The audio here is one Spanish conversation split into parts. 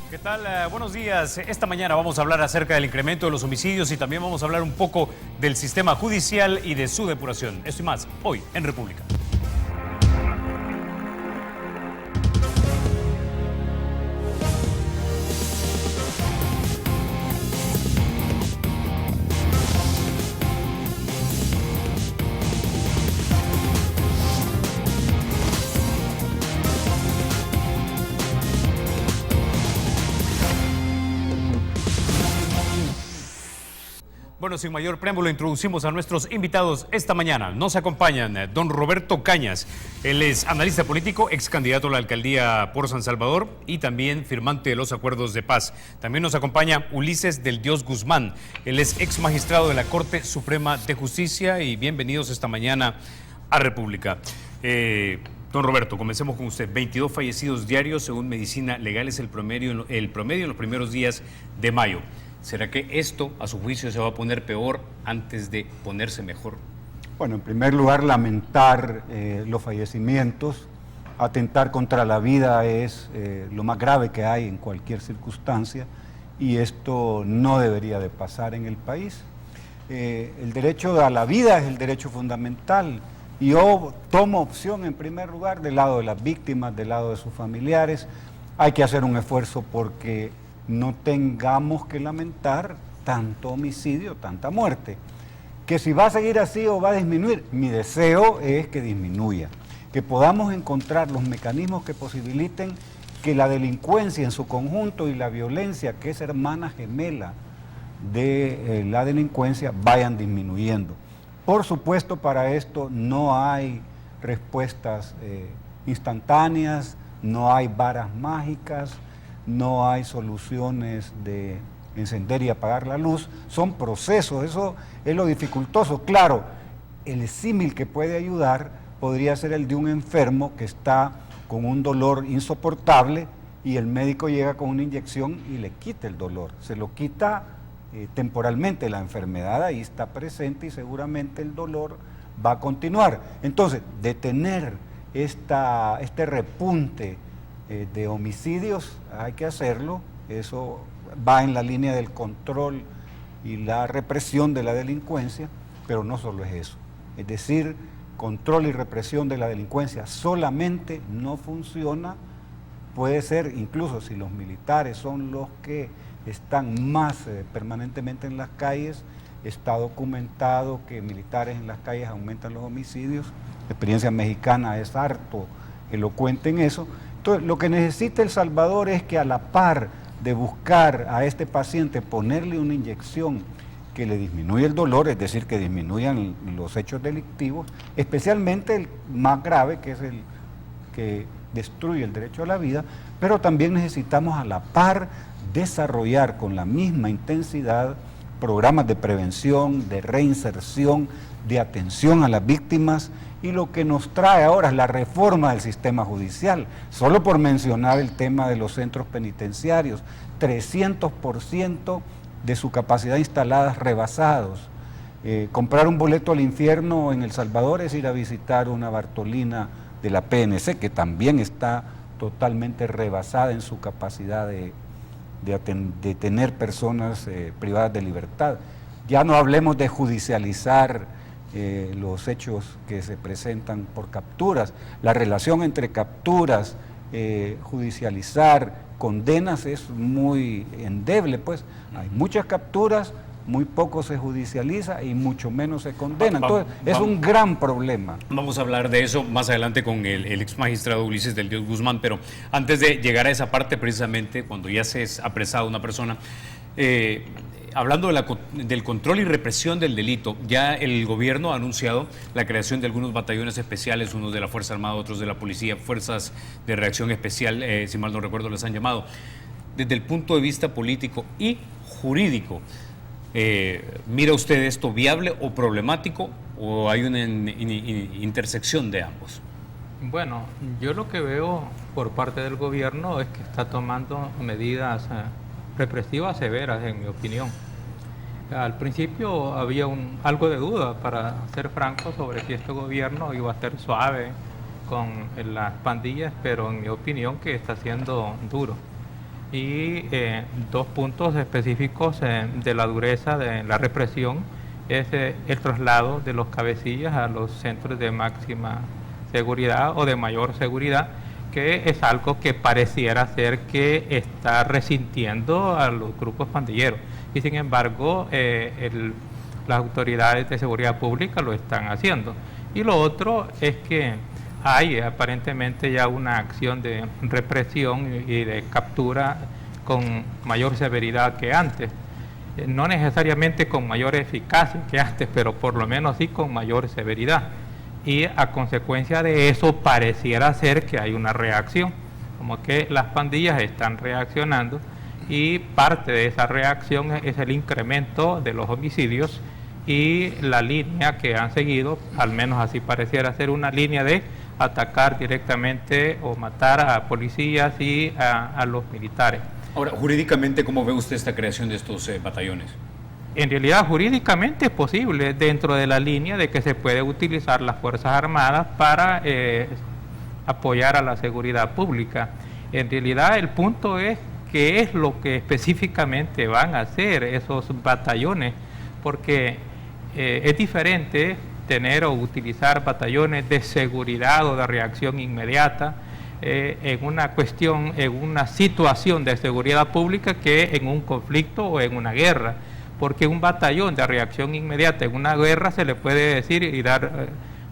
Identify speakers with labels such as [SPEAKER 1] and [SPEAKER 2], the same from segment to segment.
[SPEAKER 1] ¿Qué tal? Buenos días. Esta mañana vamos a hablar acerca del incremento de los homicidios y también vamos a hablar un poco del sistema judicial y de su depuración. Esto y más, hoy en República. Bueno, sin mayor preámbulo, introducimos a nuestros invitados esta mañana. Nos acompañan don Roberto Cañas. Él es analista político, ex candidato a la alcaldía por San Salvador y también firmante de los acuerdos de paz. También nos acompaña Ulises del Dios Guzmán. Él es ex magistrado de la Corte Suprema de Justicia y bienvenidos esta mañana a República. Don Roberto, comencemos con usted. 22 fallecidos diarios, según Medicina Legal, es el promedio en los primeros días de mayo. ¿Será que esto, a su juicio, se va a poner peor antes de ponerse mejor?
[SPEAKER 2] Bueno, en primer lugar, lamentar los fallecimientos. Atentar contra la vida es lo más grave que hay en cualquier circunstancia y esto no debería de pasar en el país. El derecho a la vida es el derecho fundamental y yo tomo opción en primer lugar del lado de las víctimas, del lado de sus familiares. Hay que hacer un esfuerzo porque no tengamos que lamentar tanto homicidio, tanta muerte. Que si va a seguir así o va a disminuir, mi deseo es que disminuya, que podamos encontrar los mecanismos que posibiliten que la delincuencia en su conjunto y la violencia, que es hermana gemela de la delincuencia, vayan disminuyendo. Por supuesto, para esto no hay respuestas instantáneas, no hay varas mágicas, no hay soluciones de encender y apagar la luz, son procesos, eso es lo dificultoso. Claro, el símil que puede ayudar podría ser el de un enfermo que está con un dolor insoportable y el médico llega con una inyección y le quita el dolor, se lo quita temporalmente, la enfermedad ahí está presente y seguramente el dolor va a continuar. Entonces, detener este repunte de homicidios hay que hacerlo, eso va en la línea del control y la represión de la delincuencia, pero no solo es eso, es decir, control y represión de la delincuencia solamente no funciona, puede ser incluso si los militares son los que están más permanentemente en las calles, está documentado que militares en las calles aumentan los homicidios, la experiencia mexicana es harto elocuente en eso. Entonces, lo que necesita El Salvador es que a la par de buscar a este paciente, ponerle una inyección que le disminuya el dolor, es decir, que disminuyan los hechos delictivos, especialmente el más grave, que es el que destruye el derecho a la vida, pero también necesitamos a la par desarrollar con la misma intensidad programas de prevención, de reinserción, de atención a las víctimas. Y lo que nos trae ahora es la reforma del sistema judicial, solo por mencionar el tema de los centros penitenciarios, 300% de su capacidad instalada rebasados. Comprar un boleto al infierno en El Salvador es ir a visitar una Bartolina de la PNC, que también está totalmente rebasada en su capacidad de tener personas privadas de libertad. Ya no hablemos de judicializar los hechos que se presentan por capturas, la relación entre capturas, judicializar, condenas es muy endeble, pues hay muchas capturas, muy poco se judicializa y mucho menos se condena, entonces es un gran problema.
[SPEAKER 1] Vamos a hablar de eso más adelante con el ex magistrado Ulises del Dios Guzmán, pero antes de llegar a esa parte, precisamente cuando ya se es apresada una persona, hablando del control y represión del delito, ya el gobierno ha anunciado la creación de algunos batallones especiales, unos de la Fuerza Armada, otros de la Policía, Fuerzas de Reacción Especial, si mal no recuerdo les han llamado. Desde el punto de vista político y jurídico, ¿mira usted esto viable o problemático o hay una intersección de ambos?
[SPEAKER 3] Bueno, yo lo que veo por parte del gobierno es que está tomando medidas represivas severas, en mi opinión. Al principio había algo de duda, para ser franco, sobre si este gobierno iba a ser suave con las pandillas, pero en mi opinión que está siendo duro. y dos puntos específicos de la dureza de la represión es el traslado de los cabecillas a los centros de máxima seguridad o de mayor seguridad, que es algo que pareciera ser que está resintiendo a los grupos pandilleros, y sin embargo las autoridades de seguridad pública lo están haciendo. Y lo otro es que hay aparentemente ya una acción de represión y de captura con mayor severidad que antes. No necesariamente con mayor eficacia que antes, pero por lo menos sí con mayor severidad. Y a consecuencia de eso pareciera ser que hay una reacción, como que las pandillas están reaccionando, y parte de esa reacción es el incremento de los homicidios y la línea que han seguido, al menos así pareciera ser, una línea de atacar directamente o matar a policías y a los militares.
[SPEAKER 1] Ahora, jurídicamente, ¿cómo ve usted esta creación de estos batallones?
[SPEAKER 3] En realidad, jurídicamente es posible, dentro de la línea de que se puede utilizar las Fuerzas Armadas para apoyar a la seguridad pública. En realidad, el punto es qué es lo que específicamente van a hacer esos batallones, porque es diferente tener o utilizar batallones de seguridad o de reacción inmediata en una cuestión, en una situación de seguridad pública, que en un conflicto o en una guerra, porque un batallón de reacción inmediata en una guerra se le puede decir y dar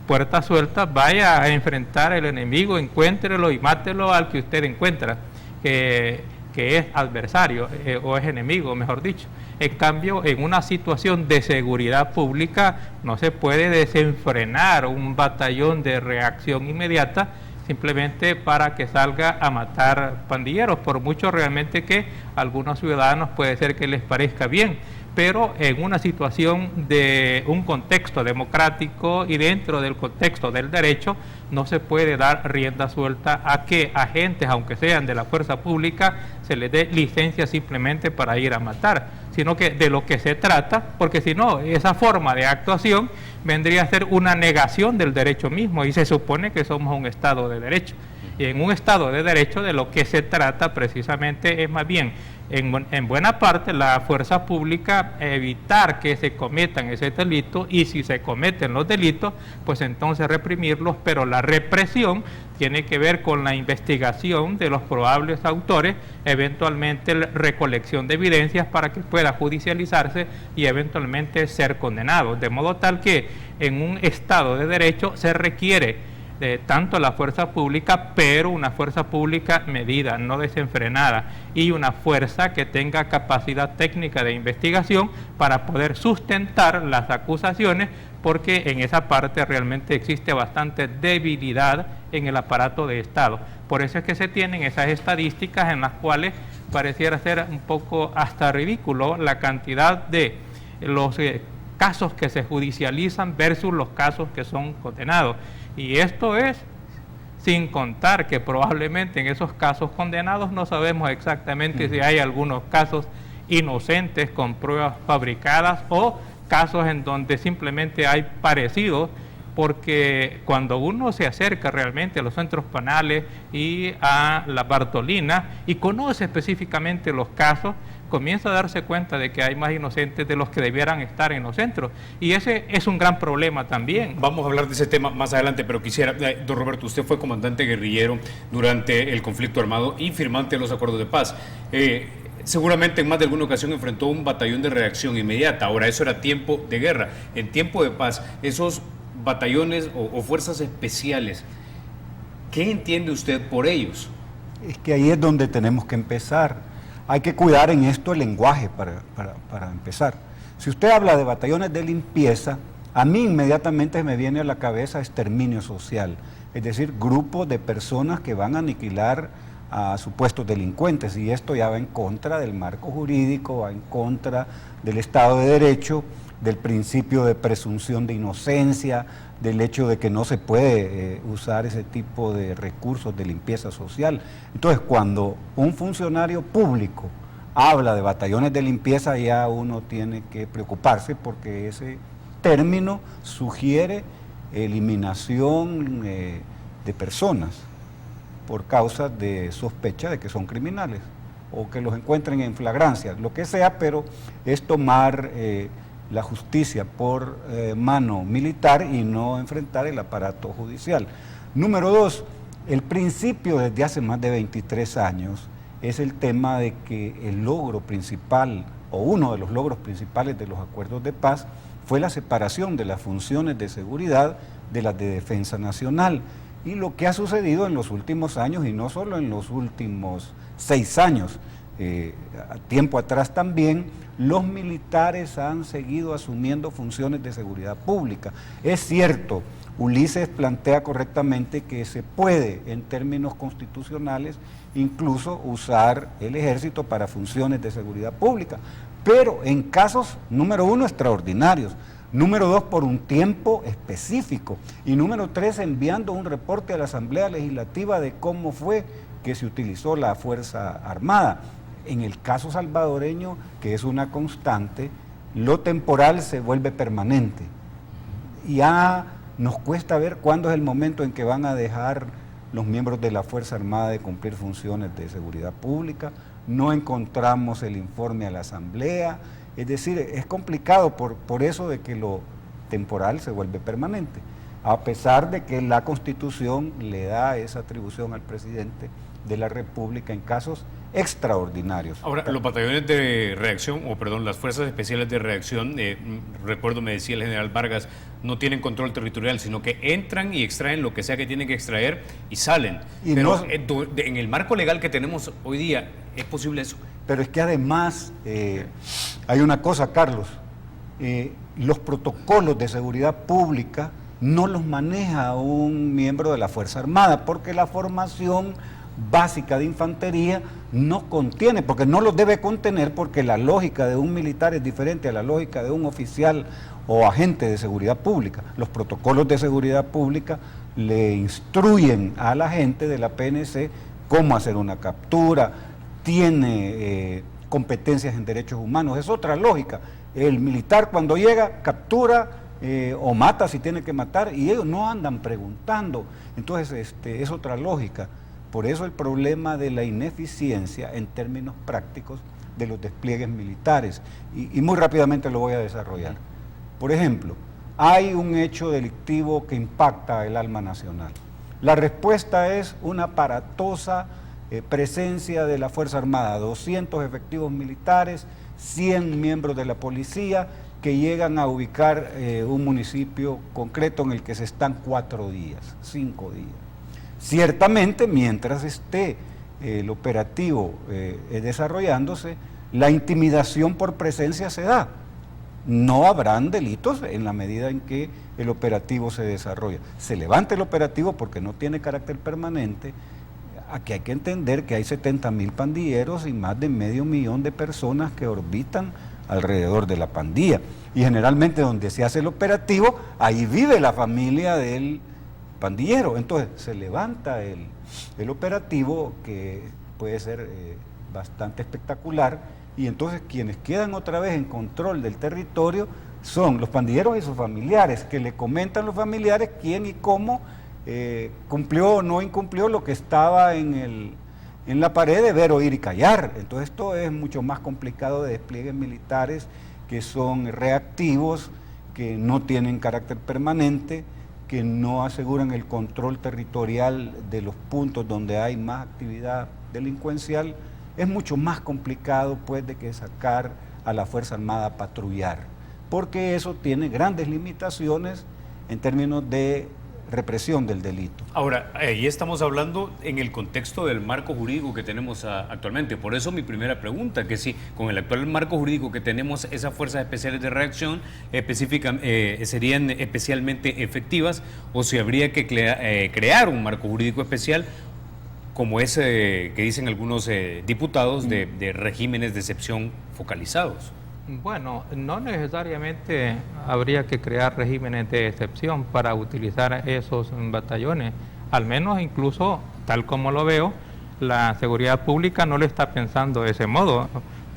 [SPEAKER 3] puerta suelta: vaya a enfrentar al enemigo, encuéntrelo y mátelo al que usted encuentra, que es adversario o es enemigo, mejor dicho. En cambio, en una situación de seguridad pública no se puede desenfrenar un batallón de reacción inmediata simplemente para que salga a matar pandilleros, por mucho realmente que a algunos ciudadanos puede ser que les parezca bien, pero en una situación de un contexto democrático y dentro del contexto del derecho, no se puede dar rienda suelta a que agentes, aunque sean de la fuerza pública, se les dé licencia simplemente para ir a matar, sino que de lo que se trata, porque si no, esa forma de actuación vendría a ser una negación del derecho mismo, y se supone que somos un Estado de Derecho. Y en un Estado de Derecho de lo que se trata precisamente es más bien, en buena parte, la fuerza pública evitar que se cometan ese delito, y si se cometen los delitos, pues entonces reprimirlos, pero la represión tiene que ver con la investigación de los probables autores, eventualmente la recolección de evidencias para que pueda judicializarse y eventualmente ser condenado, de modo tal que en un Estado de Derecho se requiere tanto la fuerza pública, pero una fuerza pública medida, no desenfrenada, y una fuerza que tenga capacidad técnica de investigación para poder sustentar las acusaciones, porque en esa parte realmente existe bastante debilidad en el aparato de Estado. Por eso es que se tienen esas estadísticas en las cuales pareciera ser un poco hasta ridículo la cantidad de los casos que se judicializan versus los casos que son condenados. Y esto es sin contar que probablemente en esos casos condenados no sabemos exactamente si hay algunos casos inocentes con pruebas fabricadas o casos en donde simplemente hay parecidos, porque cuando uno se acerca realmente a los centros penales y a la Bartolina y conoce específicamente los casos, comienza a darse cuenta de que hay más inocentes de los que debieran estar en los centros, y ese es un gran problema también.
[SPEAKER 1] Vamos a hablar de ese tema más adelante, pero quisiera, don Roberto, usted fue comandante guerrillero durante el conflicto armado y firmante de los acuerdos de paz. Seguramente en más de alguna ocasión enfrentó un batallón de reacción inmediata. Ahora, eso era tiempo de guerra. En tiempo de paz, esos batallones o fuerzas especiales, ¿qué entiende usted por ellos?
[SPEAKER 2] Es que ahí es donde tenemos que empezar. Hay que cuidar en esto el lenguaje para empezar. Si usted habla de batallones de limpieza, a mí inmediatamente me viene a la cabeza exterminio social, es decir, grupos de personas que van a aniquilar a supuestos delincuentes, y esto ya va en contra del marco jurídico, va en contra del Estado de Derecho, del principio de presunción de inocencia, del hecho de que no se puede usar ese tipo de recursos de limpieza social. Entonces, cuando un funcionario público habla de batallones de limpieza, ya uno tiene que preocuparse, porque ese término sugiere eliminación de personas por causa de sospecha de que son criminales o que los encuentren en flagrancia, lo que sea, pero es tomar la justicia por mano militar y no enfrentar el aparato judicial. Número 2, el principio desde hace más de 23 años es el tema de que el logro principal, o uno de los logros principales de los acuerdos de paz, fue la separación de las funciones de seguridad de las de defensa nacional. Y lo que ha sucedido en los últimos años, y no solo en los últimos 6 años, tiempo atrás también, los militares han seguido asumiendo funciones de seguridad pública. Es cierto, Ulises plantea correctamente que se puede, en términos constitucionales, incluso usar el ejército para funciones de seguridad pública, pero en casos, número 1, extraordinarios, número 2, por un tiempo específico, y número 3, enviando un reporte a la Asamblea Legislativa de cómo fue que se utilizó la Fuerza Armada. En el caso salvadoreño, que es una constante, lo temporal se vuelve permanente. Ya nos cuesta ver cuándo es el momento en que van a dejar los miembros de la Fuerza Armada de cumplir funciones de seguridad pública. No encontramos el informe a la Asamblea. Es decir, es complicado por eso de que lo temporal se vuelve permanente, a pesar de que la Constitución le da esa atribución al presidente de la República en casos extraordinarios.
[SPEAKER 1] Ahora, los batallones de reacción, las fuerzas especiales de reacción, recuerdo me decía el general Vargas, no tienen control territorial, sino que entran y extraen lo que sea que tienen que extraer y salen. Pero en el marco legal que tenemos hoy día, ¿es posible eso?
[SPEAKER 2] Pero es que además hay una cosa, Carlos, los protocolos de seguridad pública no los maneja un miembro de la Fuerza Armada, porque la formación básica de infantería no contiene, porque no los debe contener, porque la lógica de un militar es diferente a la lógica de un oficial o agente de seguridad pública. Los protocolos de seguridad pública le instruyen a la gente de la PNC cómo hacer una captura, tiene competencias en derechos humanos, es otra lógica. El militar cuando llega captura o mata si tiene que matar, y ellos no andan preguntando. Entonces es otra lógica. Por eso el problema de la ineficiencia en términos prácticos de los despliegues militares, y muy rápidamente lo voy a desarrollar. Por ejemplo, hay un hecho delictivo que impacta el alma nacional. La respuesta es una aparatosa presencia de la Fuerza Armada, 200 efectivos militares, 100 miembros de la policía que llegan a ubicar un municipio concreto en el que se están 4 días, 5 días. Ciertamente, mientras esté el operativo desarrollándose, la intimidación por presencia se da. No habrán delitos en la medida en que el operativo se desarrolla. Se levanta el operativo porque no tiene carácter permanente. Aquí hay que entender que hay 70.000 pandilleros y más de 500.000 de personas que orbitan alrededor de la pandilla. Y generalmente donde se hace el operativo, ahí vive la familia del pandillero. Entonces se levanta el operativo, que puede ser bastante espectacular, y entonces quienes quedan otra vez en control del territorio son los pandilleros y sus familiares, que le comentan los familiares quién y cómo cumplió o no incumplió lo que estaba en la pared de ver, oír y callar. Entonces esto es mucho más complicado de despliegues militares que son reactivos, que no tienen carácter permanente, que no aseguran el control territorial de los puntos donde hay más actividad delincuencial. Es mucho más complicado, pues, de que sacar a la Fuerza Armada a patrullar, porque eso tiene grandes limitaciones en términos de represión del delito.
[SPEAKER 1] Ahora, ahí estamos hablando en el contexto del marco jurídico que tenemos actualmente. Por eso mi primera pregunta, que si con el actual marco jurídico que tenemos, esas fuerzas especiales de reacción serían especialmente efectivas, o si habría que crear un marco jurídico especial, como ese que dicen algunos diputados de regímenes de excepción focalizados.
[SPEAKER 3] Bueno, no necesariamente habría que crear regímenes de excepción para utilizar esos batallones. Al menos, incluso, tal como lo veo, la seguridad pública no lo está pensando de ese modo.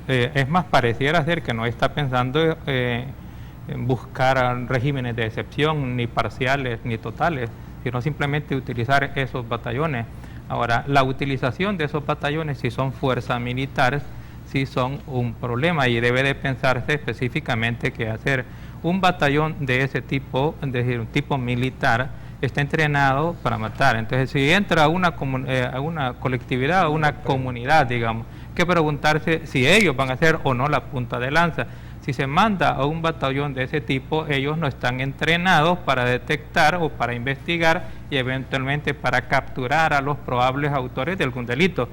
[SPEAKER 3] Es más, pareciera ser que no está pensando en buscar regímenes de excepción, ni parciales ni totales, sino simplemente utilizar esos batallones. Ahora, la utilización de esos batallones, si son fuerzas militares, sí son un problema y debe de pensarse específicamente que hacer un batallón de ese tipo, es decir, un tipo militar, está entrenado para matar. Entonces, si entra a una colectividad, a una comunidad, digamos, hay que preguntarse si ellos van a ser o no la punta de lanza. Si se manda a un batallón de ese tipo, ellos no están entrenados para detectar o para investigar y eventualmente para capturar a los probables autores de algún delito.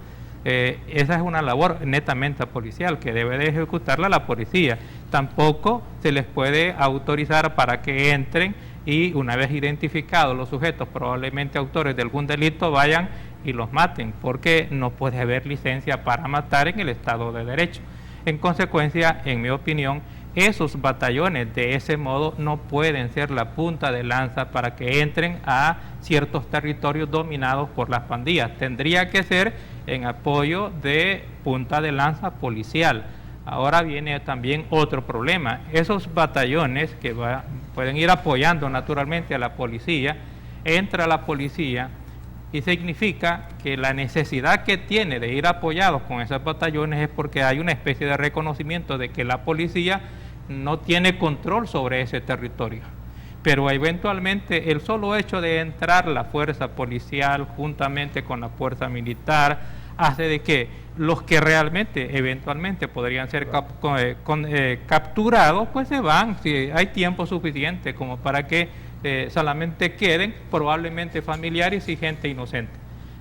[SPEAKER 3] Esa es una labor netamente policial que debe de ejecutarla la policía. Tampoco se les puede autorizar para que entren y una vez identificados los sujetos probablemente autores de algún delito vayan y los maten, porque no puede haber licencia para matar en el Estado de Derecho. En consecuencia, en mi opinión, esos batallones de ese modo no pueden ser la punta de lanza para que entren a ciertos territorios dominados por las pandillas. Tendría que ser en apoyo de punta de lanza policial. Ahora viene también otro problema. Esos batallones que pueden ir apoyando naturalmente a la policía, entra la policía y significa que la necesidad que tiene de ir apoyados con esos batallones es porque hay una especie de reconocimiento de que la policía no tiene control sobre ese territorio. Pero eventualmente el solo hecho de entrar la fuerza policial juntamente con la fuerza militar hace de que los que realmente eventualmente podrían ser capturados, pues se van, si hay tiempo suficiente como para que solamente queden probablemente familiares y gente inocente.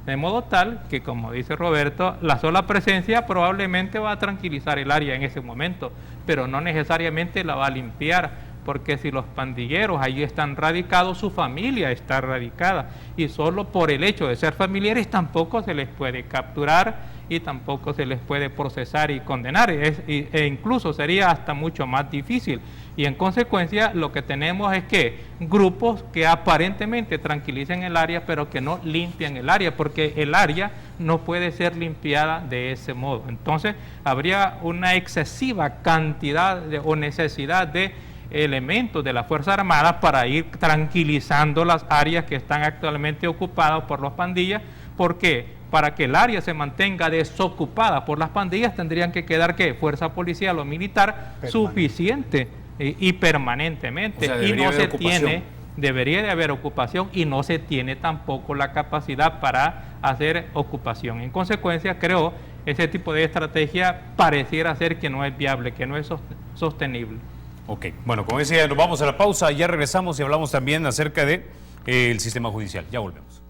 [SPEAKER 3] De modo tal que, como dice Roberto, la sola presencia probablemente va a tranquilizar el área en ese momento, pero no necesariamente la va a limpiar, porque si los pandilleros allí están radicados, su familia está radicada, y solo por el hecho de ser familiares tampoco se les puede capturar y tampoco se les puede procesar y condenar, e incluso sería hasta mucho más difícil. Y en consecuencia lo que tenemos es que grupos que aparentemente tranquilicen el área, pero que no limpian el área, porque el área no puede ser limpiada de ese modo. Entonces habría una excesiva cantidad o necesidad de elementos de la Fuerza Armada para ir tranquilizando las áreas que están actualmente ocupadas por las pandillas. ¿Por qué? Para que el área se mantenga desocupada por las pandillas tendrían que quedar ¿qué? Fuerza policial o militar suficiente y permanentemente.
[SPEAKER 1] O sea,
[SPEAKER 3] y no se tiene, debería de haber ocupación y no se tiene tampoco la capacidad para hacer ocupación. En consecuencia, creo ese tipo de estrategia pareciera ser que no es viable, que no es sostenible.
[SPEAKER 1] Ok, bueno, como decía, nos vamos a la pausa, ya regresamos y hablamos también acerca de el sistema judicial. Ya volvemos.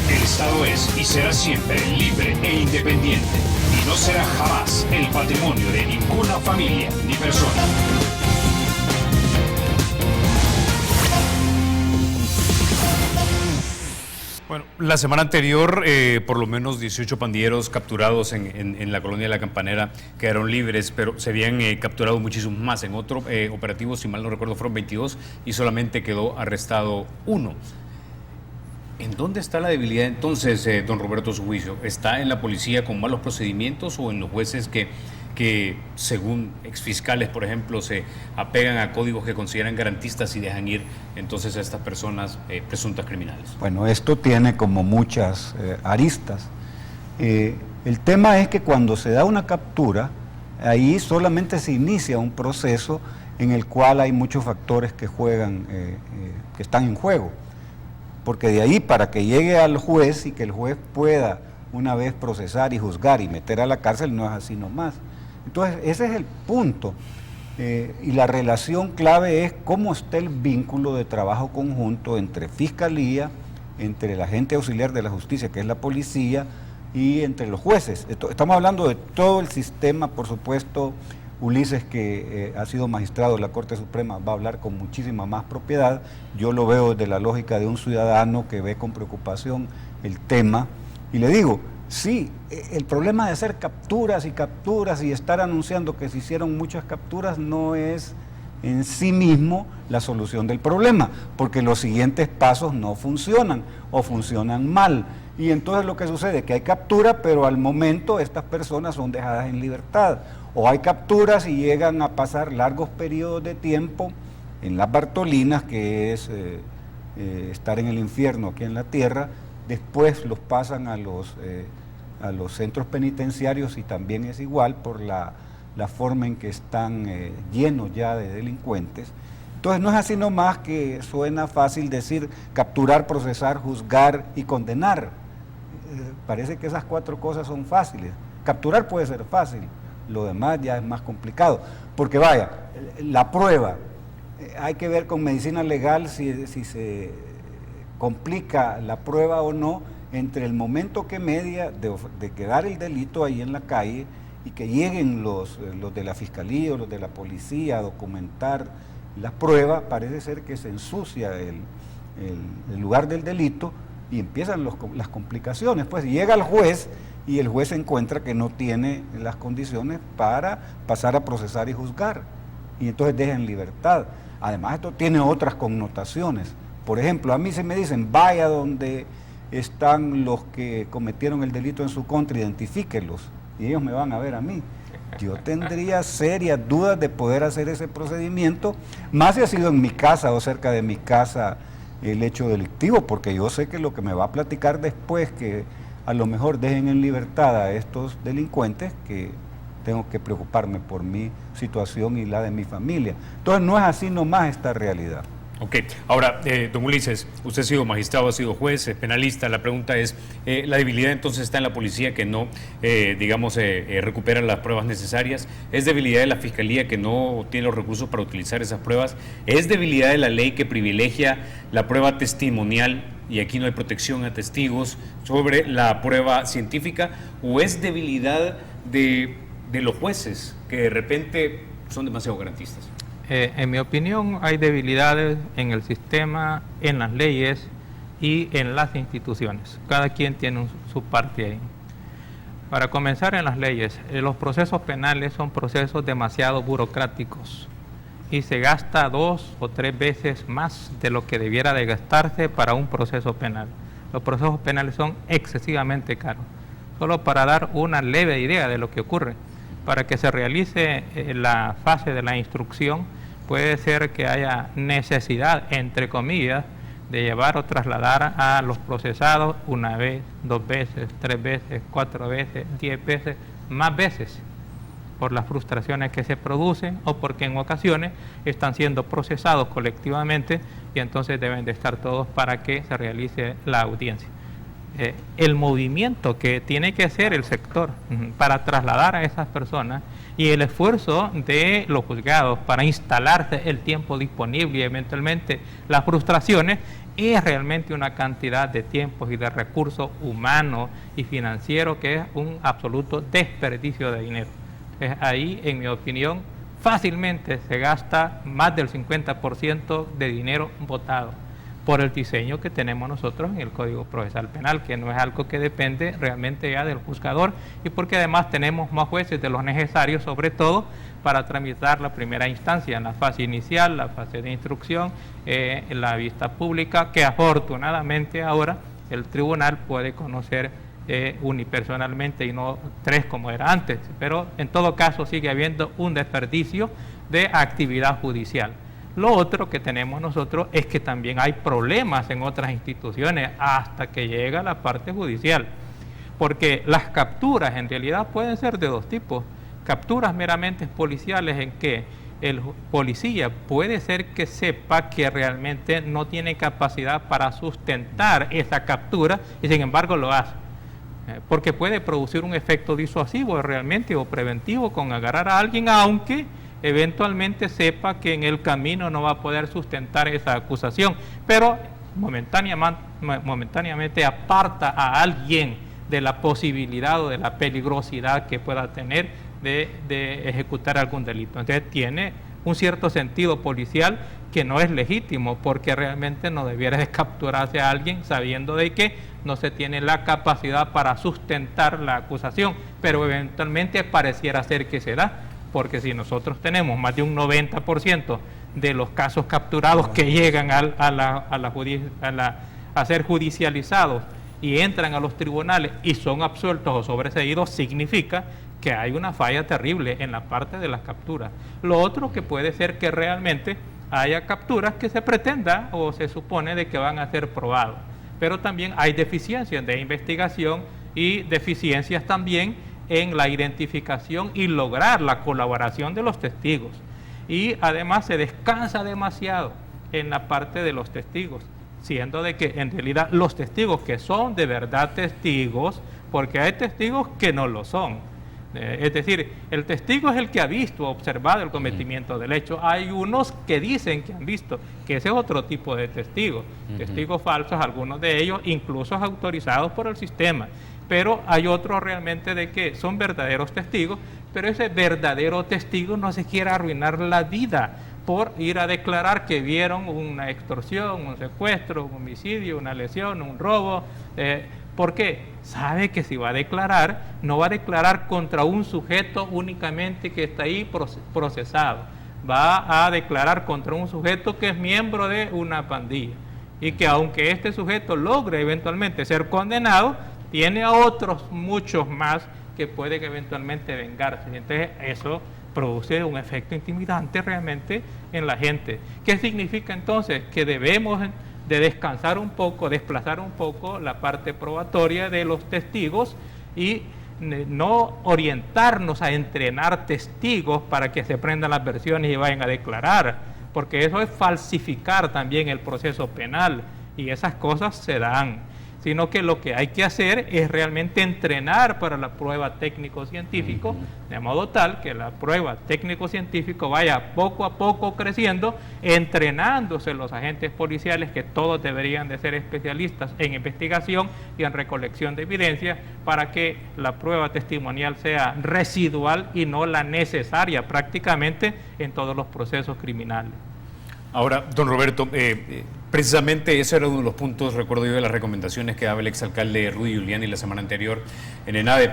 [SPEAKER 4] El Estado es y será siempre libre e independiente y no será jamás el patrimonio de ninguna familia ni persona.
[SPEAKER 1] Bueno, la semana anterior, por lo menos 18 pandilleros capturados en la colonia de La Campanera quedaron libres, pero se habían capturado muchísimos más. En otro operativo, si mal no recuerdo, fueron 22 y solamente quedó arrestado uno. ¿En dónde está la debilidad entonces, don Roberto, su juicio? ¿Está en la policía con malos procedimientos o en los jueces que según exfiscales, por ejemplo, se apegan a códigos que consideran garantistas y dejan ir entonces a estas personas presuntas criminales?
[SPEAKER 2] Bueno, esto tiene como muchas aristas. El tema es que cuando se da una captura, ahí solamente se inicia un proceso en el cual hay muchos factores que juegan, que están en juego. Porque de ahí para que llegue al juez y que el juez pueda una vez procesar y juzgar y meter a la cárcel, no es así nomás. Entonces ese es el punto. Y la relación clave es cómo está el vínculo de trabajo conjunto entre Fiscalía, entre el agente auxiliar de la justicia, que es la policía, y entre los jueces. Estamos hablando de todo el sistema, por supuesto. Ulises, que ha sido magistrado de la Corte Suprema, va a hablar con muchísima más propiedad. Yo lo veo desde la lógica de un ciudadano que ve con preocupación el tema. Y le digo, sí, el problema de hacer capturas y estar anunciando que se hicieron muchas capturas no es en sí mismo la solución del problema, porque los siguientes pasos no funcionan o funcionan mal. Y entonces lo que sucede es que hay captura, pero al momento estas personas son dejadas en libertad. O hay capturas y llegan a pasar largos periodos de tiempo en las Bartolinas, que es estar en el infierno aquí en la tierra. Después los pasan a los centros penitenciarios y también es igual por la forma en que están llenos ya de delincuentes. Entonces no es así nomás que suena fácil decir capturar, procesar, juzgar y condenar. Parece que esas 4 cosas son fáciles. Capturar puede ser fácil, lo demás ya es más complicado. Porque vaya, la prueba, hay que ver con medicina legal si se complica la prueba o no entre el momento que media de quedar el delito ahí en la calle y que lleguen los de la fiscalía o los de la policía a documentar la prueba. Parece ser que se ensucia el lugar del delito y empiezan las complicaciones. Pues llega el juez y el juez encuentra que no tiene las condiciones para pasar a procesar y juzgar, y entonces deja en libertad. Además, esto tiene otras connotaciones. Por ejemplo, a mí se me dicen, vaya donde están los que cometieron el delito en su contra, identifíquelos, y ellos me van a ver a mí. Yo tendría serias dudas de poder hacer ese procedimiento, más si ha sido en mi casa o cerca de mi casa el hecho delictivo, porque yo sé que lo que me va a platicar después, que a lo mejor dejen en libertad a estos delincuentes, que tengo que preocuparme por mi situación y la de mi familia. Entonces no es así nomás esta realidad.
[SPEAKER 1] Ok, ahora, don Ulises, usted ha sido magistrado, ha sido juez, es penalista. La pregunta es, ¿la debilidad entonces está en la policía que no, recupera las pruebas necesarias? ¿Es debilidad de la fiscalía que no tiene los recursos para utilizar esas pruebas? ¿Es debilidad de la ley que privilegia la prueba testimonial y aquí no hay protección a testigos sobre la prueba científica? ¿O es debilidad de los jueces que de repente son demasiado garantistas?
[SPEAKER 3] En mi opinión, hay debilidades en el sistema, en las leyes y en las instituciones. Cada quien tiene su parte ahí. Para comenzar, en las leyes, los procesos penales son procesos demasiado burocráticos y se gasta 2 o 3 veces más de lo que debiera de gastarse para un proceso penal. Los procesos penales son excesivamente caros. Solo para dar una leve idea de lo que ocurre, para que se realice la fase de la instrucción, puede ser que haya necesidad, entre comillas, de llevar o trasladar a los procesados 1 vez, 2 veces, 3 veces, 4 veces, 10 veces, más veces, por las frustraciones que se producen o porque en ocasiones están siendo procesados colectivamente y entonces deben de estar todos para que se realice la audiencia. El movimiento que tiene que hacer el sector para trasladar a esas personas y el esfuerzo de los juzgados para instalarse el tiempo disponible y eventualmente las frustraciones es realmente una cantidad de tiempos y de recursos humanos y financieros que es un absoluto desperdicio de dinero. Ahí, en mi opinión, fácilmente se gasta más del 50% de dinero botado por el diseño que tenemos nosotros en el Código Procesal Penal, que no es algo que depende realmente ya del juzgador, y porque además tenemos más jueces de los necesarios, sobre todo para tramitar la primera instancia, en la fase inicial, la fase de instrucción, en la vista pública, que afortunadamente ahora el tribunal puede conocer unipersonalmente y no 3 como era antes, pero en todo caso sigue habiendo un desperdicio de actividad judicial. Lo otro que tenemos nosotros es que también hay problemas en otras instituciones hasta que llega la parte judicial, porque las capturas en realidad pueden ser de 2 tipos. Capturas meramente policiales en que el policía puede ser que sepa que realmente no tiene capacidad para sustentar esa captura y sin embargo lo hace, porque puede producir un efecto disuasivo realmente o preventivo con agarrar a alguien, aunque eventualmente sepa que en el camino no va a poder sustentar esa acusación, pero momentáneamente aparta a alguien de la posibilidad o de la peligrosidad que pueda tener de ejecutar algún delito. Entonces tiene un cierto sentido policial que no es legítimo, porque realmente no debiera de capturarse a alguien sabiendo de que no se tiene la capacidad para sustentar la acusación, pero eventualmente pareciera ser que se da, porque si nosotros tenemos más de un 90% de los casos capturados que llegan a ser judicializados y entran a los tribunales y son absueltos o sobreseídos, significa que hay una falla terrible en la parte de las capturas. Lo otro que puede ser que realmente haya capturas que se pretenda o se supone de que van a ser probados, pero también hay deficiencias de investigación y deficiencias también en la identificación y lograr la colaboración de los testigos. Y además se descansa demasiado en la parte de los testigos, siendo de que en realidad los testigos que son de verdad testigos, porque hay testigos que no lo son. Es decir, el testigo es el que ha visto, observado el cometimiento del hecho. Hay unos que dicen que han visto, que ese es otro tipo de testigos, testigos falsos, algunos de ellos incluso autorizados por el sistema. Pero hay otros realmente de que son verdaderos testigos, pero ese verdadero testigo no se quiere arruinar la vida por ir a declarar que vieron una extorsión, un secuestro, un homicidio, una lesión, un robo. Porque sabe que si va a declarar, no va a declarar contra un sujeto únicamente que está ahí procesado. Va a declarar contra un sujeto que es miembro de una pandilla. Y que aunque este sujeto logre eventualmente ser condenado, tiene a otros muchos más que pueden eventualmente vengarse. Entonces eso produce un efecto intimidante realmente en la gente. ¿Qué significa entonces? Que debemos de descansar un poco, desplazar un poco la parte probatoria de los testigos y no orientarnos a entrenar testigos para que se prendan las versiones y vayan a declarar, porque eso es falsificar también el proceso penal y esas cosas se dan, sino que lo que hay que hacer es realmente entrenar para la prueba técnico-científico, de modo tal que la prueba técnico-científico vaya poco a poco creciendo, entrenándose los agentes policiales, que todos deberían de ser especialistas en investigación y en recolección de evidencia, para que la prueba testimonial sea residual y no la necesaria prácticamente en todos los procesos criminales.
[SPEAKER 1] Ahora, don Roberto, precisamente ese era uno de los puntos, recuerdo yo, de las recomendaciones que daba el exalcalde Rudy Giuliani la semana anterior en ENADE.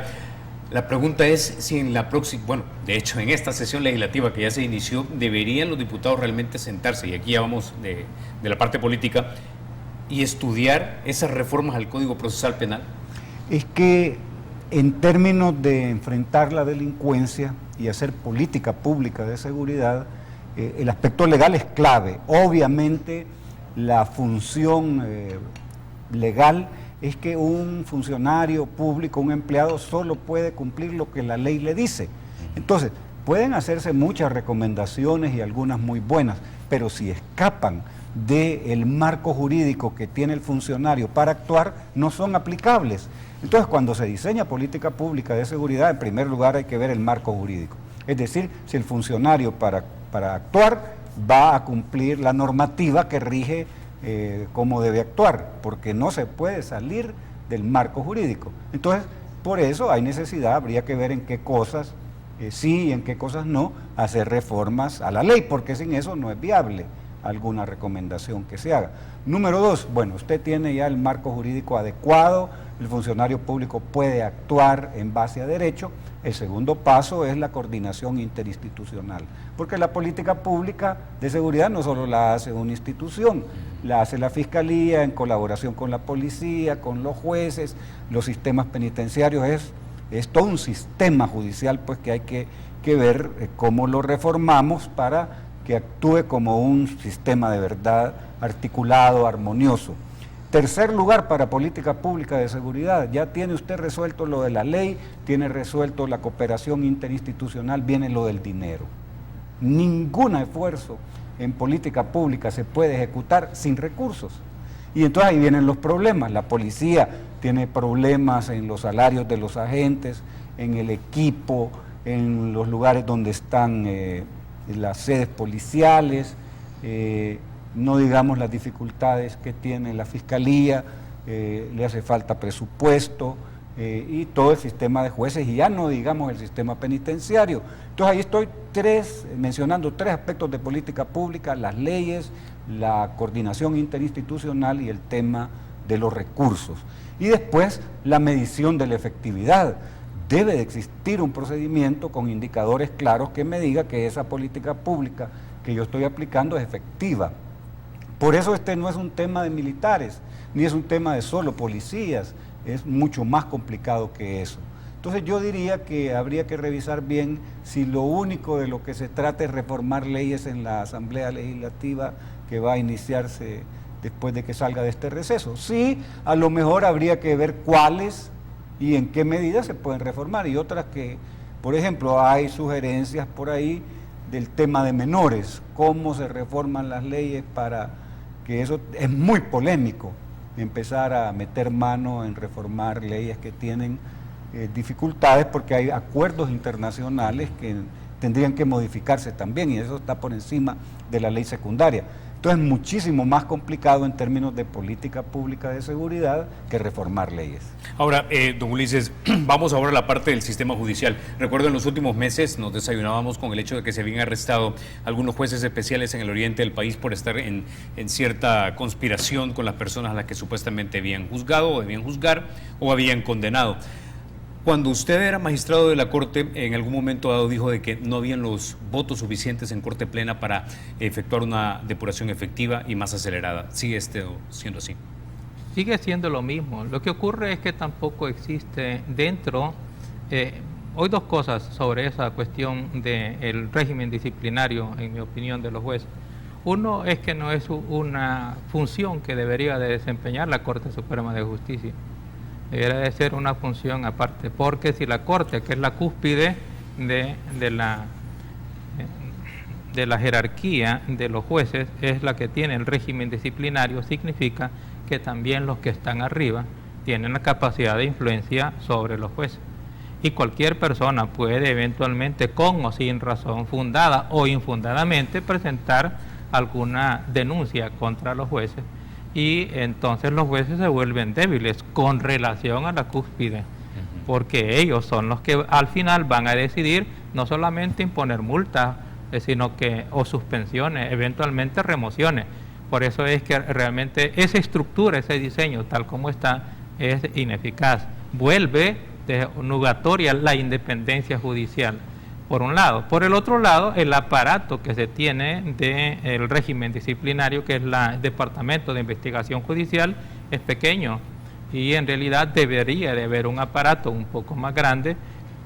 [SPEAKER 1] La pregunta es si en la próxima, bueno, de hecho en esta sesión legislativa que ya se inició, deberían los diputados realmente sentarse, y aquí ya vamos de la parte política, y estudiar esas reformas al Código Procesal Penal.
[SPEAKER 2] Es que en términos de enfrentar la delincuencia y hacer política pública de seguridad, el aspecto legal es clave. Obviamente la función legal es que un funcionario público, un empleado, solo puede cumplir lo que la ley le dice. Entonces, pueden hacerse muchas recomendaciones y algunas muy buenas, pero si escapan del marco jurídico que tiene el funcionario para actuar, no son aplicables. Entonces, cuando se diseña política pública de seguridad, en primer lugar hay que ver el marco jurídico. Es decir, si el funcionario para actuar va a cumplir la normativa que rige cómo debe actuar, porque no se puede salir del marco jurídico. Entonces, por eso hay necesidad, habría que ver en qué cosas sí y en qué cosas no, hacer reformas a la ley, porque sin eso no es viable alguna recomendación que se haga. Número 2, bueno, usted tiene ya el marco jurídico adecuado, el funcionario público puede actuar en base a derecho. El segundo paso es la coordinación interinstitucional, porque la política pública de seguridad no solo la hace una institución, la hace la Fiscalía en colaboración con la policía, con los jueces, los sistemas penitenciarios, es todo un sistema judicial pues que hay que ver cómo lo reformamos para que actúe como un sistema de verdad articulado, armonioso. Tercer lugar para política pública de seguridad, ya tiene usted resuelto lo de la ley, tiene resuelto la cooperación interinstitucional, viene lo del dinero. Ningún esfuerzo en política pública se puede ejecutar sin recursos. Y entonces ahí vienen los problemas. La policía tiene problemas en los salarios de los agentes, en el equipo, en los lugares donde están las sedes policiales, no digamos las dificultades que tiene la Fiscalía, le hace falta presupuesto y todo el sistema de jueces, y ya no digamos el sistema penitenciario. Entonces ahí estoy mencionando tres aspectos de política pública: las leyes, la coordinación interinstitucional y el tema de los recursos. Y después la medición de la efectividad. Debe de existir un procedimiento con indicadores claros que me diga que esa política pública que yo estoy aplicando es efectiva. Por eso este no es un tema de militares, ni es un tema de solo policías, es mucho más complicado que eso. Entonces yo diría que habría que revisar bien si lo único de lo que se trata es reformar leyes en la Asamblea Legislativa que va a iniciarse después de que salga de este receso. Sí, a lo mejor habría que ver cuáles y en qué medida se pueden reformar, y otras que, por ejemplo, hay sugerencias por ahí del tema de menores, cómo se reforman las leyes para que eso es muy polémico, empezar a meter mano en reformar leyes que tienen dificultades porque hay acuerdos internacionales que tendrían que modificarse también, y eso está por encima de la ley secundaria. Entonces es muchísimo más complicado en términos de política pública de seguridad que reformar leyes.
[SPEAKER 1] Ahora, don Ulises, vamos ahora a la parte del sistema judicial. Recuerdo en los últimos meses nos desayunábamos con el hecho de que se habían arrestado algunos jueces especiales en el oriente del país por estar en cierta conspiración con las personas a las que supuestamente habían juzgado o debían juzgar o habían condenado. Cuando usted era magistrado de la Corte, en algún momento dado dijo de que no habían los votos suficientes en Corte Plena para efectuar una depuración efectiva y más acelerada. ¿Sigue siendo así?
[SPEAKER 3] Sigue siendo lo mismo. Lo que ocurre es que tampoco existe dentro... Hoy dos cosas sobre esa cuestión del régimen disciplinario, en mi opinión, de los jueces. Uno es que no es una función que debería de desempeñar la Corte Suprema de Justicia. Debería de ser una función aparte, porque si la Corte, que es la cúspide de la jerarquía de los jueces, es la que tiene el régimen disciplinario, significa que también los que están arriba tienen la capacidad de influencia sobre los jueces. Y cualquier persona puede eventualmente, con o sin razón fundada o infundadamente, presentar alguna denuncia contra los jueces, y entonces los jueces se vuelven débiles con relación a la cúspide, porque ellos son los que al final van a decidir no solamente imponer multas, sino que o suspensiones, eventualmente remociones. Por eso es que realmente esa estructura, ese diseño tal como está, es ineficaz. Vuelve nugatoria la independencia judicial, por un lado. Por el otro lado, el aparato que se tiene del régimen disciplinario, que es el Departamento de Investigación Judicial, es pequeño, y en realidad debería de haber un aparato un poco más grande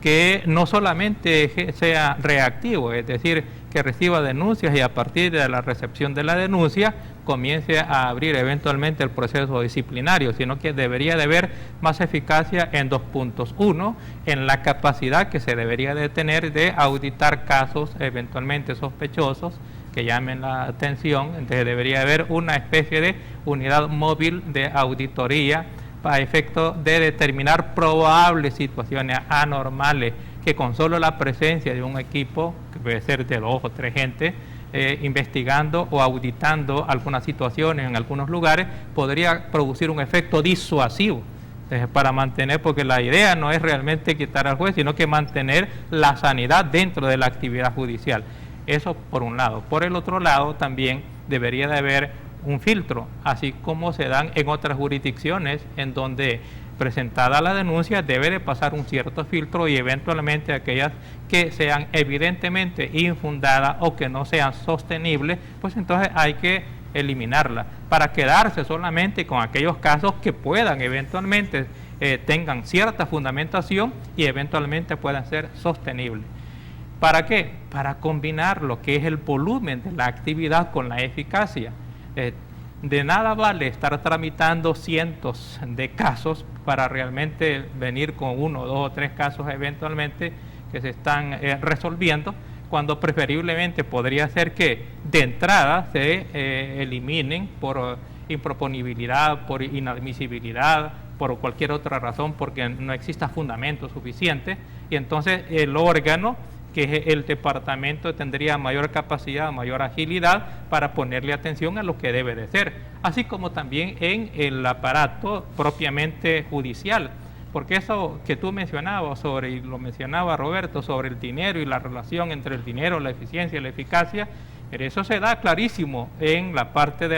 [SPEAKER 3] que no solamente sea reactivo, es decir, que reciba denuncias y a partir de la recepción de la denuncia comience a abrir eventualmente el proceso disciplinario, sino que debería de haber más eficacia en dos puntos. Uno, en la capacidad que se debería de tener de auditar casos eventualmente sospechosos que llamen la atención. Entonces debería haber una especie de unidad móvil de auditoría para efecto de determinar probables situaciones anormales que con solo la presencia de un equipo, que puede ser de 2 o 3 gente, investigando o auditando algunas situaciones en algunos lugares, podría producir un efecto disuasivo para mantener, porque la idea no es realmente quitar al juez, sino que mantener la sanidad dentro de la actividad judicial. Eso por un lado. Por el otro lado también debería de haber un filtro, así como se dan en otras jurisdicciones en donde presentada la denuncia debe de pasar un cierto filtro, y eventualmente aquellas que sean evidentemente infundadas o que no sean sostenibles, pues entonces hay que eliminarla para quedarse solamente con aquellos casos que puedan eventualmente tengan cierta fundamentación y eventualmente puedan ser sostenibles. ¿Para qué? Para combinar lo que es el volumen de la actividad con la eficacia. De nada vale estar tramitando cientos de casos para realmente venir con 1, 2 o 3 casos eventualmente que se están resolviendo, cuando preferiblemente podría ser que de entrada se eliminen por improponibilidad, por inadmisibilidad, por cualquier otra razón, porque no exista fundamento suficiente, y entonces el órgano, que es el departamento, tendría mayor capacidad, mayor agilidad para ponerle atención a lo que debe de ser, así como también en el aparato propiamente judicial, porque eso que tú mencionabas y lo mencionaba Roberto, sobre el dinero y la relación entre el dinero, la eficiencia y la eficacia, eso se da clarísimo en la parte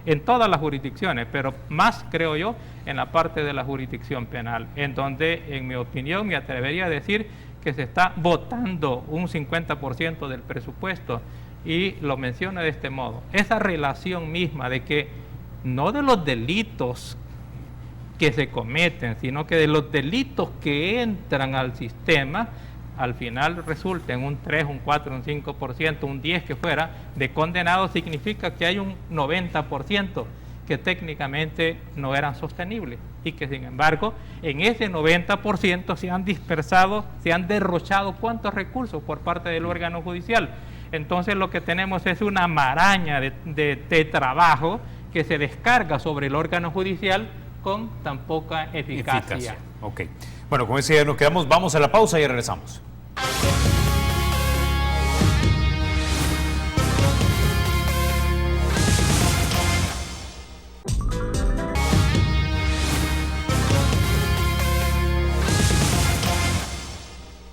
[SPEAKER 3] en todas las jurisdicciones, pero más, creo yo, en la parte de la jurisdicción penal, en donde, en mi opinión, me atrevería a decir que se está botando un 50% del presupuesto y lo menciona de este modo. Esa relación misma de que no de los delitos que se cometen, sino que de los delitos que entran al sistema, al final resulta en un 3, un 4, un 5%, un 10% que fuera, de condenados, significa que hay un 90% que técnicamente no eran sostenibles y que sin embargo en ese 90% se han dispersado, se han derrochado cuántos recursos por parte del órgano judicial. Entonces lo que tenemos es una maraña de trabajo que se descarga sobre el órgano judicial con tan poca eficacia.
[SPEAKER 1] Ok. Bueno, con ese ya nos quedamos. Vamos a la pausa y regresamos.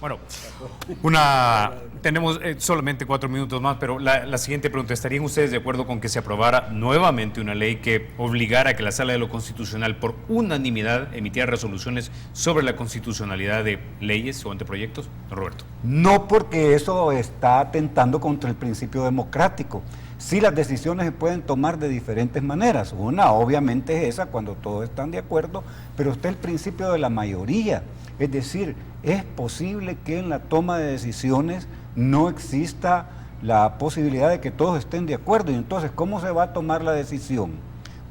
[SPEAKER 1] Bueno, tenemos solamente 4 minutos más, pero la siguiente pregunta: ¿estarían ustedes de acuerdo con que se aprobara nuevamente una ley que obligara a que la Sala de lo Constitucional por unanimidad emitiera resoluciones sobre la constitucionalidad de leyes o anteproyectos? Don Roberto.
[SPEAKER 2] No, porque eso está atentando contra el principio democrático. Sí, las decisiones se pueden tomar de diferentes maneras. Una, obviamente, es esa, cuando todos están de acuerdo, pero está el principio de la mayoría. Es decir, es posible que en la toma de decisiones no exista la posibilidad de que todos estén de acuerdo. Y entonces, ¿cómo se va a tomar la decisión?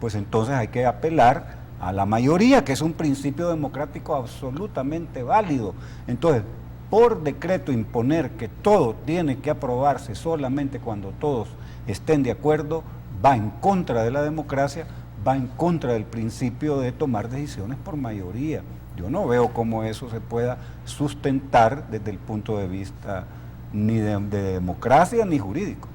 [SPEAKER 2] Pues entonces hay que apelar a la mayoría, que es un principio democrático absolutamente válido. Entonces, por decreto imponer que todo tiene que aprobarse solamente cuando todos estén de acuerdo, va en contra de la democracia, va en contra del principio de tomar decisiones por mayoría. Yo no veo cómo eso se pueda sustentar desde el punto de vista ni de democracia ni jurídico.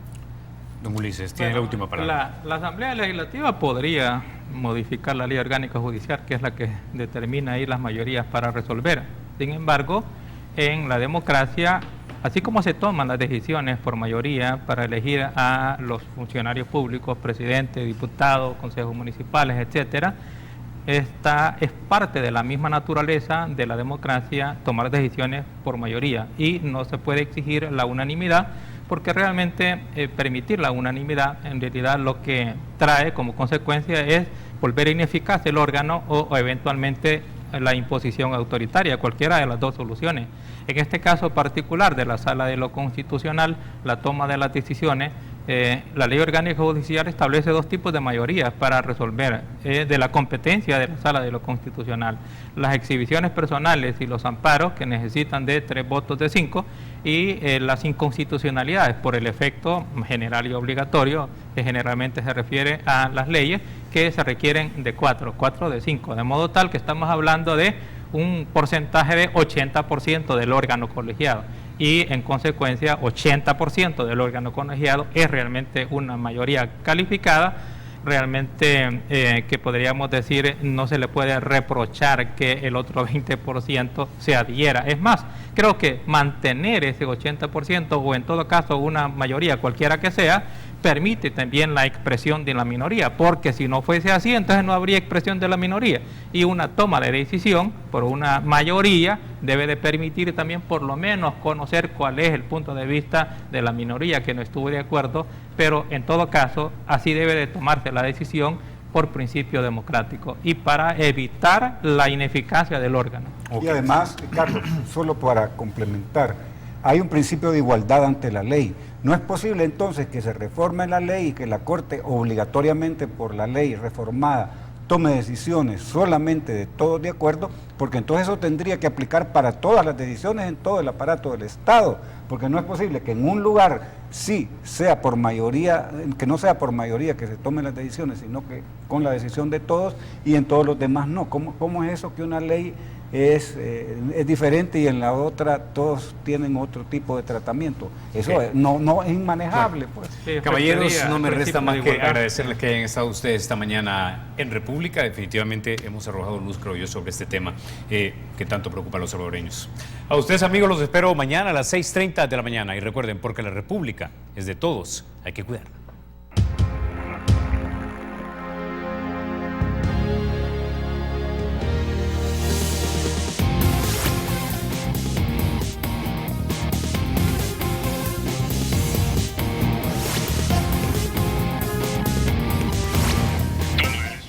[SPEAKER 1] Don Ulises, tiene la última palabra.
[SPEAKER 3] La Asamblea Legislativa podría modificar la Ley Orgánica Judicial, que es la que determina ahí las mayorías para resolver. Sin embargo, en la democracia, así como se toman las decisiones por mayoría para elegir a los funcionarios públicos, presidente, diputados, consejos municipales, etcétera, esta es parte de la misma naturaleza de la democracia tomar decisiones por mayoría y no se puede exigir la unanimidad, porque realmente permitir la unanimidad en realidad lo que trae como consecuencia es volver ineficaz el órgano o eventualmente la imposición autoritaria, cualquiera de las dos soluciones. En este caso particular de la Sala de lo Constitucional, la toma de las decisiones, la Ley Orgánica Judicial establece 2 tipos de mayorías para resolver de la competencia de la Sala de lo Constitucional: las exhibiciones personales y los amparos, que necesitan de 3 votos de 5, y las inconstitucionalidades por el efecto general y obligatorio, que generalmente se refiere a las leyes, que se requieren de 4 de 5, de modo tal que estamos hablando de un porcentaje de 80% del órgano colegiado. Y en consecuencia 80% del órgano colegiado es realmente una mayoría calificada, realmente que podríamos decir no se le puede reprochar que el otro 20% se adhiera. Es más, creo que mantener ese 80% o en todo caso una mayoría cualquiera que sea, permite también la expresión de la minoría, porque si no fuese así, entonces no habría expresión de la minoría, y una toma de decisión por una mayoría debe de permitir también por lo menos conocer cuál es el punto de vista de la minoría que no estuvo de acuerdo, pero en todo caso así debe de tomarse la decisión por principio democrático y para evitar la ineficacia del órgano.
[SPEAKER 2] Y además, Carlos, solo para complementar, hay un principio de igualdad ante la ley. No es posible entonces que se reforme la ley y que la Corte obligatoriamente por la ley reformada tome decisiones solamente de todos de acuerdo, porque entonces eso tendría que aplicar para todas las decisiones en todo el aparato del Estado, porque no es posible que en un lugar sí sea por mayoría, que no sea por mayoría que se tomen las decisiones, sino que con la decisión de todos, y en todos los demás no. ¿Cómo es eso que una ley es diferente y en la otra todos tienen otro tipo de tratamiento? Eso no es inmanejable. Pues.
[SPEAKER 1] Sí, caballeros, no me resta más que agradecerles que hayan estado ustedes esta mañana en República. Definitivamente hemos arrojado luz, creo yo, sobre este tema que tanto preocupa a los salvadoreños. A ustedes, amigos, los espero mañana a las 6:30 de la mañana, y recuerden, porque la República es de todos, hay que cuidarla.